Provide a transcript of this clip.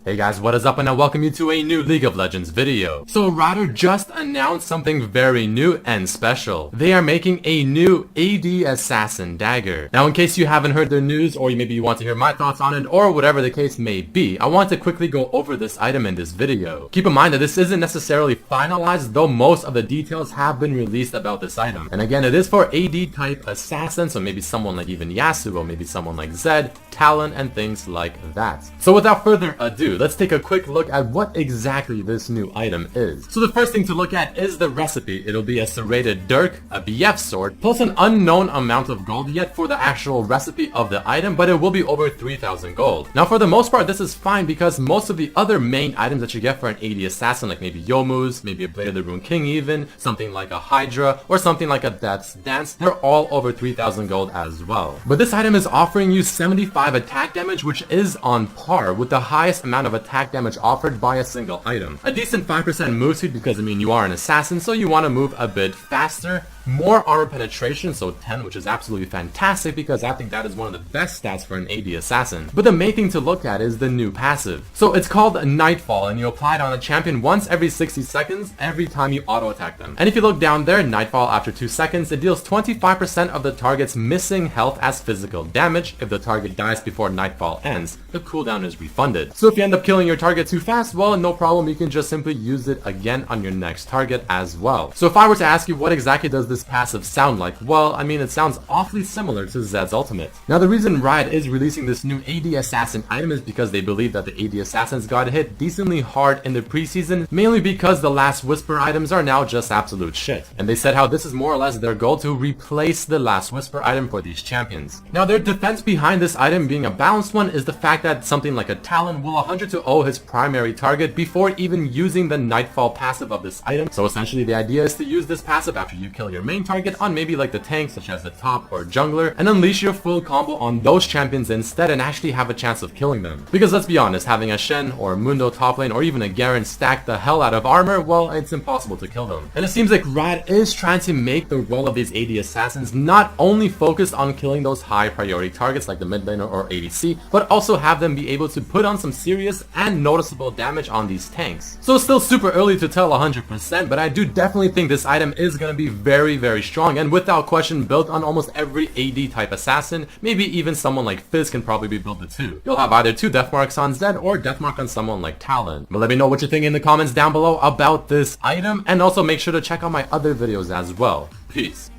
Hey guys, what is up, and I welcome you to a new League of Legends video. So Rider just announced something very new and special. They are making a new AD Assassin dagger. Now in case you haven't heard the news, or maybe you want to hear my thoughts on it, or whatever the case may be, I want to quickly go over this item in this video. Keep in mind that this isn't necessarily finalized, though most of the details have been released about this item. And again, it is for AD type assassin, so maybe someone like even Yasuo, maybe someone like Zed, Talon, and things like that. So without further ado, let's take a quick look at what exactly this new item is. So the first thing to look at is the recipe. It'll be a serrated dirk, a BF sword, plus an unknown amount of gold yet for the actual recipe of the item, but it will be over 3,000 gold. Now for the most part, this is fine because most of the other main items that you get for an AD assassin, like maybe Youmuu's, maybe a Blade of the Rune King even, something like a Hydra, or something like a Death's Dance, they're all over 3,000 gold as well. But this item is offering you 75 attack damage, which is on par with the highest amount of attack damage offered by a single item. A decent 5% move speed because I mean you are an assassin, so you want to move a bit faster. More armor penetration, so 10, which is absolutely fantastic because I think that is one of the best stats for an AD assassin. But the main thing to look at is the new passive. So it's called Nightfall, and you apply it on a champion once every 60 seconds every time you auto attack them. And if you look down there, Nightfall after 2 seconds, it deals 25% of the target's missing health as physical damage. If the target dies before Nightfall ends, the cooldown is refunded. So if you end up killing your target too fast, well, no problem, you can just simply use it again on your next target as well. So if I were to ask you what exactly does this passive sound like, well, I mean, it sounds awfully similar to Zed's ultimate. Now the reason Riot is releasing this new AD Assassin item is because they believe that the AD Assassins got hit decently hard in the preseason, mainly because the Last Whisper items are now just absolute shit. And they said how this is more or less their goal to replace the Last Whisper item for these champions. Now their defense behind this item being a balanced one is the fact that something like a Talon will 100-0 his primary target before even using the Nightfall passive of this item. So essentially the idea is to use this passive after you kill your main target on maybe like the tank such as the top or jungler, and unleash your full combo on those champions instead and actually have a chance of killing them. Because let's be honest, having a Shen or a Mundo top lane or even a Garen stack the hell out of armor, well, it's impossible to kill them. And it seems like Riot is trying to make the role of these AD assassins not only focused on killing those high priority targets like the mid laner or ADC, but also have them be able to put on some serious and noticeable damage on these tanks. So it's still super early to tell 100%, but I do definitely think this item is going to be very strong and without question built on almost every AD type assassin. Maybe even someone like Fizz can probably be built with 2. You'll have either 2 death marks on Zed or death mark on someone like Talon. But let me know what you think in the comments down below about this item, and also make sure to check out my other videos as well. Peace.